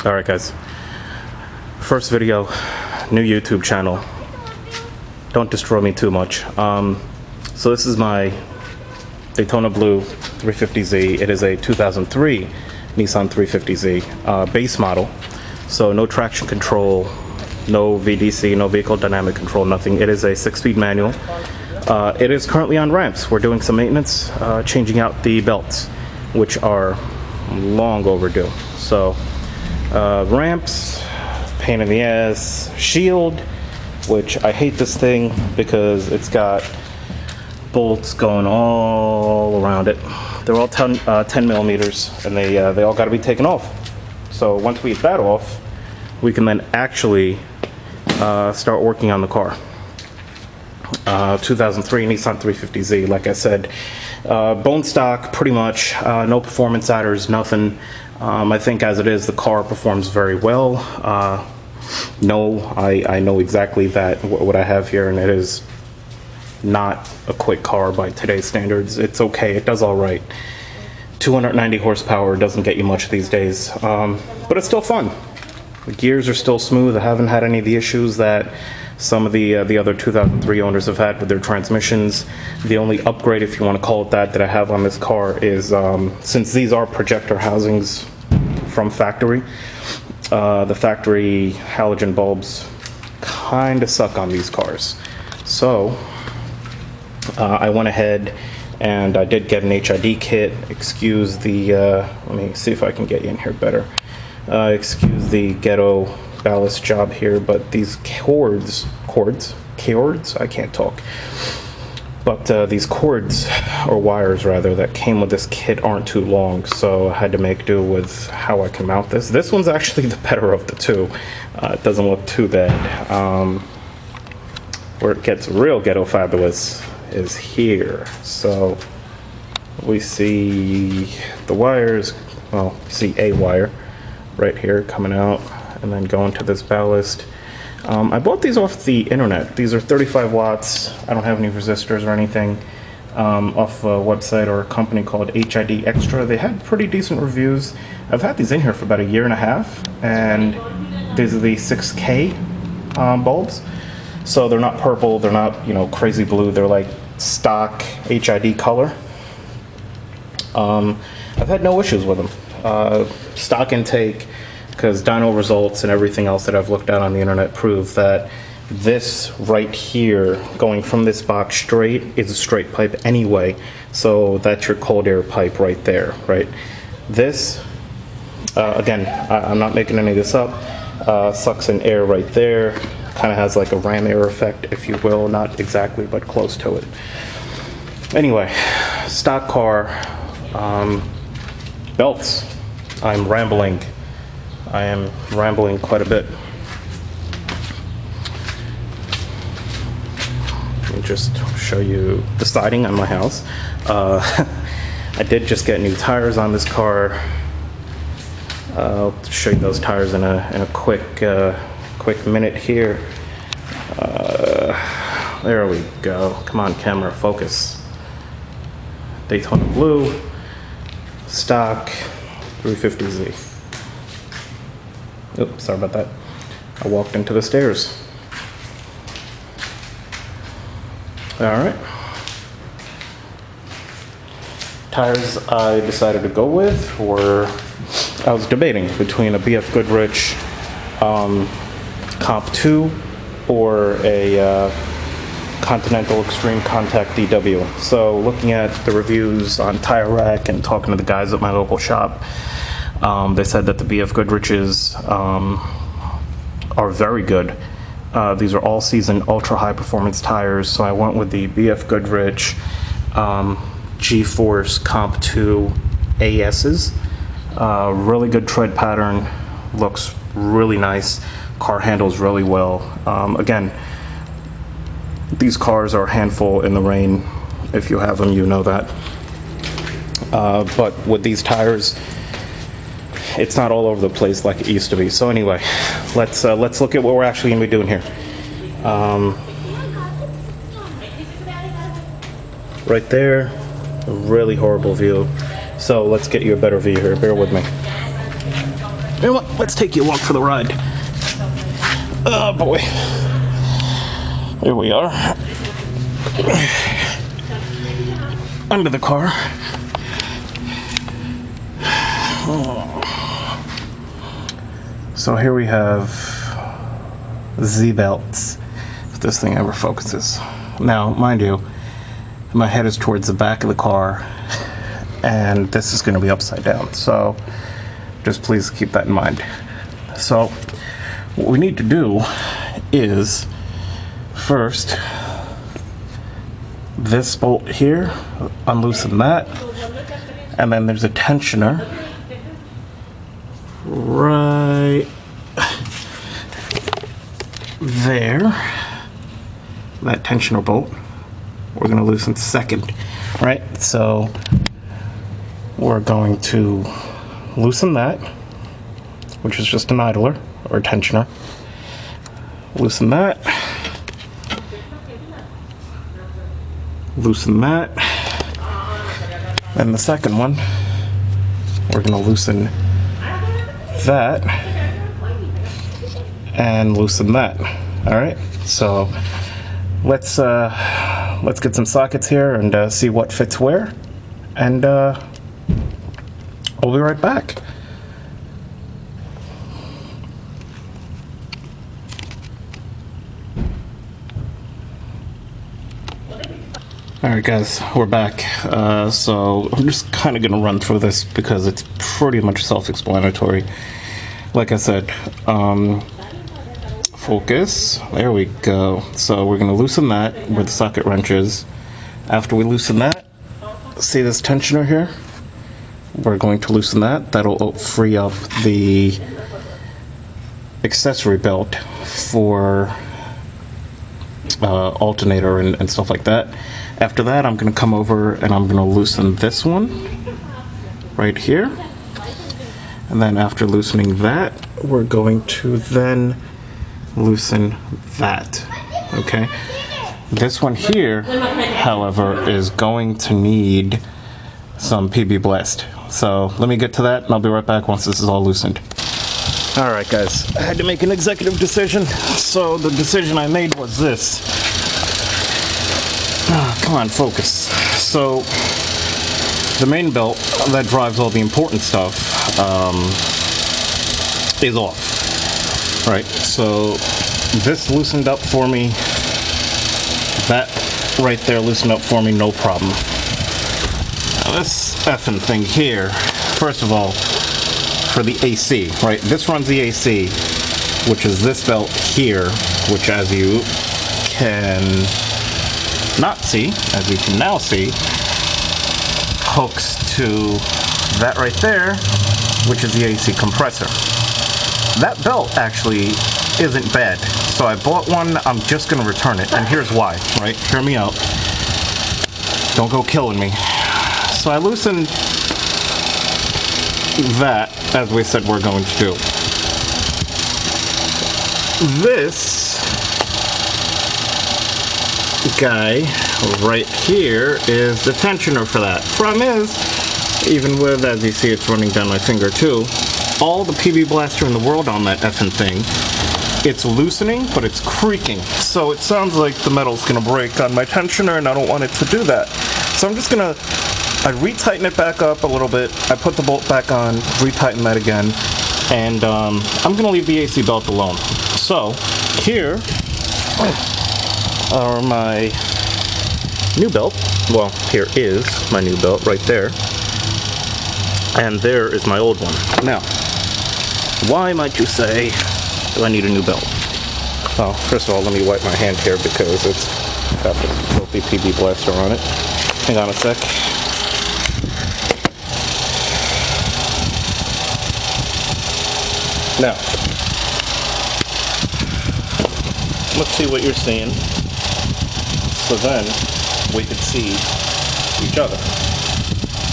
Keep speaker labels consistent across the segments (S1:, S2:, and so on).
S1: Alright guys, first video, new YouTube channel. Don't destroy me too much. So this is my Daytona Blue 350Z. It is a 2003 Nissan 350Z base model. So no traction control, no VDC, no vehicle dynamic control, nothing. It is a 6-speed manual. It is currently on ramps. We're doing some maintenance, changing out the belts, which are long overdue. So ramps, pain in the ass, shield, which I hate this thing because it's got bolts going all around it. They're all 10 millimeters, and they all got to be taken off. So once we get that off, we can then actually start working on the car. 2003 Nissan 350Z, like I said, bone stock pretty much, no performance adders, nothing. I think as it is, the car performs very well. No, I know exactly that what I have here, and it is not a quick car by today's standards. It's okay, it does all right. 290 horsepower doesn't get you much these days, but it's still fun. The gears are still smooth. I haven't had any of the issues that some of the other 2003 owners have had with their transmissions. The only upgrade, if you want to call it that I have on this car is, since these are projector housings from factory, the factory halogen bulbs kind of suck on these cars. So I went ahead and I did get an HID kit. Excuse the, let me see if I can get you in here better. Excuse the ghetto Ballast job here, but these cords, I can't talk. But these cords, or wires rather, that came with this kit aren't too long, so I had to make do with how I can mount this. This one's actually the better of the two. It doesn't look too bad. Where it gets real ghetto fabulous is here. So we see the wires, well, see a wire right here coming out and then going to this ballast. I bought these off the internet. These are 35 watts. I don't have any resistors or anything. Off a website or a company called HID Extra. They had pretty decent reviews. I've had these in here for about a year and a half, and these are the 6K bulbs. So they're not purple, they're not, you know, crazy blue, they're like stock HID color. I've had no issues with them. Stock intake, because dyno results and everything else that I've looked at on the internet prove that this right here, going from this box straight, is a straight pipe anyway. So that's your cold air pipe right there, right? This, again, I'm not making any of this up, sucks in air right there. Kind of has like a ram air effect, if you will, not exactly, but close to it. Anyway, stock car, belts. I'm rambling. I am rambling quite a bit. Let me just show you the siding on my house. I did just get new tires on this car. I'll show you those tires in a quick minute here. There we go. Come on, camera, focus. Daytona Blue, stock 350Z. Oops, sorry about that. I walked into the stairs. All right. Tires I decided to go with were, I was debating between a BF Goodrich Comp 2 or a Continental Extreme Contact DW. So looking at the reviews on Tire Rack and talking to the guys at my local shop, they said that the BF Goodriches are very good. These are all-season, ultra-high performance tires, so I went with the BF Goodrich G-Force Comp 2 AS's. Really good tread pattern, looks really nice, car handles really well. Again, these cars are a handful in the rain. If you have them, you know that. But with these tires, it's not all over the place like it used to be. So anyway, let's look at what we're actually going to be doing here. Right there, a really horrible view. So let's get you a better view here. Bear with me. You know what? Let's take you along for the ride. Oh boy. Here we are. Under the car. So here we have Z-belts, if this thing ever focuses. Now, mind you, my head is towards the back of the car, and this is going to be upside down, so just please keep that in mind. So what we need to do is first this bolt here, unloosen that, and then there's a tensioner right there, that tensioner bolt we're going to loosen second, right? So we're going to loosen that, which is just an idler or a tensioner. Loosen that, loosen that, and the second one we're going to loosen that and loosen that. All right, so let's get some sockets here and see what fits where, and I'll be right back. Alright guys, we're back. So I'm just kind of going to run through this because it's pretty much self-explanatory. Like I said, focus, there we go. So we're going to loosen that where the socket wrench is. After we loosen that, see this tensioner here? We're going to loosen that. That'll free up the accessory belt for alternator and stuff like that. After that, I'm going to come over and I'm going to loosen this one right here. And then after loosening that, we're going to then loosen that. Okay? This one here, however, is going to need some PB Ballast. So let me get to that and I'll be right back once this is all loosened. Alright guys, I had to make an executive decision. So the decision I made was this. Come on, focus. So, the main belt that drives all the important stuff is off. Right, so this loosened up for me. That right there loosened up for me, no problem. Now this effing thing here, first of all, for the AC, right? This runs the AC, which is this belt here, which as you can not see, as you can now see, hooks to that right there, which is the AC compressor. That belt actually isn't bad. So I bought one, I'm just gonna return it, and here's why, right? Hear me out. Don't go killing me. So I loosened that, as we said we're going to do. This guy right here is the tensioner for that. Problem is, even with, as you see, it's running down my finger too, all the PB Blaster in the world on that effing thing, it's loosening, but it's creaking. So it sounds like the metal's gonna break on my tensioner, and I don't want it to do that. So I'm just gonna, I retighten it back up a little bit, I put the bolt back on, retighten that again, and I'm gonna leave the AC belt alone. So here are my new belt. Well, here is my new belt right there, and there is my old one. Now, why might you say do I need a new belt? Well, first of all, let me wipe my hand here because it's got this filthy PB Blaster on it. Hang on a sec. Now, let's see what you're seeing. So then we could see each other.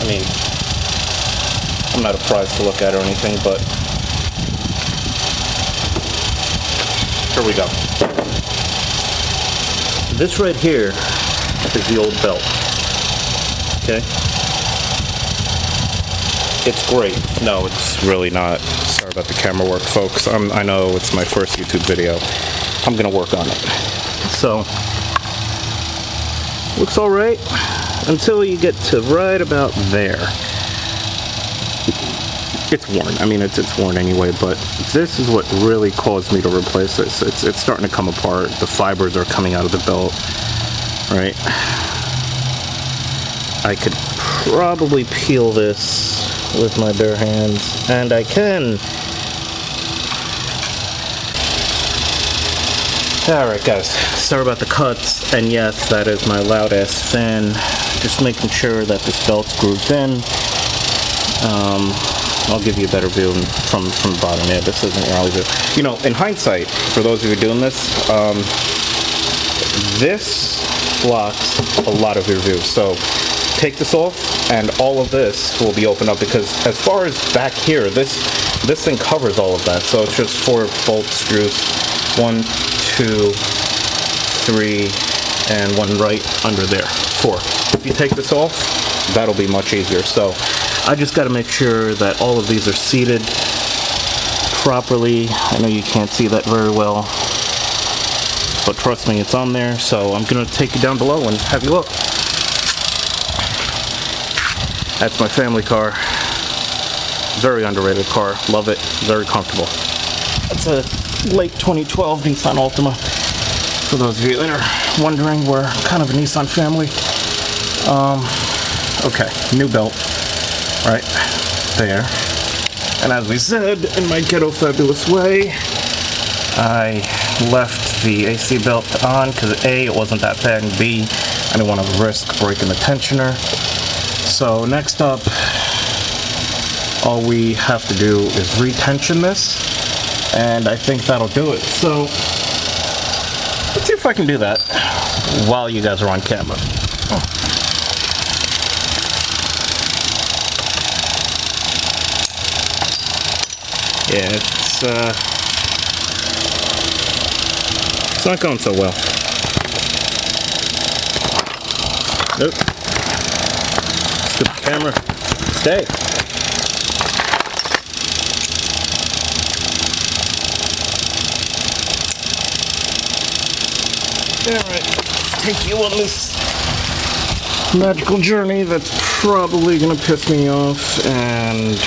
S1: I mean, I'm not a prize to look at or anything, but here we go. This right here is the old belt. Okay? It's great. No, it's really not. Sorry about the camera work, folks. I know it's my first YouTube video. I'm gonna work on it. So, looks all right until you get to right about there. It's worn. I mean, it's worn anyway, but this is what really caused me to replace this. It's starting to come apart. The fibers are coming out of the belt, right? I could probably peel this with my bare hands, and I can. Alright guys, sorry about the cuts, and yes, that is my loud ass fan. Just making sure that this belt's grooved in. I'll give you a better view from the bottom. Yeah, this isn't really good. You know, in hindsight, for those of you doing this, this blocks a lot of your view. So take this off, and all of this will be opened up, because as far as back here, this thing covers all of that. So it's just 4 bolt screws, 1, 2, 3, and 1 right under there. 4. If you take this off, that'll be much easier. So I just got to make sure that all of these are seated properly. I know you can't see that very well, but trust me, it's on there. So I'm going to take you down below and have you look. That's my family car. Very underrated car. Love it. Very comfortable. It's a late 2012 Nissan Altima. For those of you that are wondering, we're kind of a Nissan family. Okay, new belt. Right there. And as we said, in my ghetto fabulous way, I left the AC belt on because A, it wasn't that bad, and B, I didn't want to risk breaking the tensioner. So next up, all we have to do is retension this, and I think that'll do it. So let's see if I can do that while you guys are on camera. Yeah, it's not going so well. Nope. Stupid camera. Stay. Alright, let's take you on this magical journey that's probably gonna piss me off and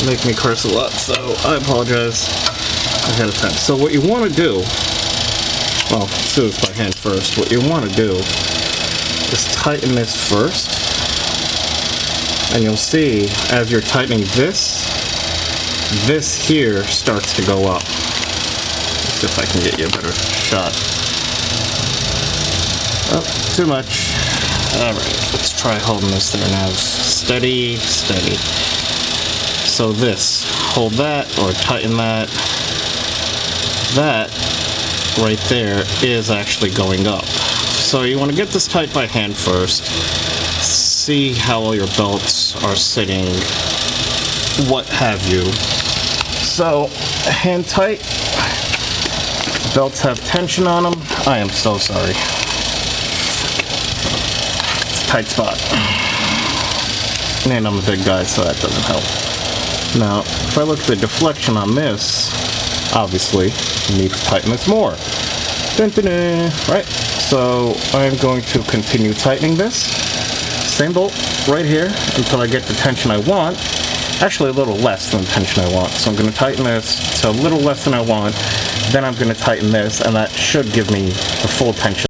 S1: make me curse a lot, so I apologize ahead of time. So what you want to do, well, let's do this by hand first. What you want to do is tighten this first, and you'll see as you're tightening this here starts to go up. Let's see if I can get you a better shot. Oh, too much. Alright, let's try holding this there now. Steady, steady. So this, hold that or tighten that. That right there is actually going up. So you want to get this tight by hand first. See how all your belts are sitting, what have you. So hand tight. Belts have tension on them. I am so sorry. It's a tight spot. And I'm a big guy, so that doesn't help. Now, if I look at the deflection on this, obviously, you need to tighten this more. Dun, dun, dun. Right, so I'm going to continue tightening this. Same bolt right here until I get the tension I want. Actually, a little less than the tension I want. So I'm going to tighten this to a little less than I want. Then I'm going to tighten this, and that should give me the full tension.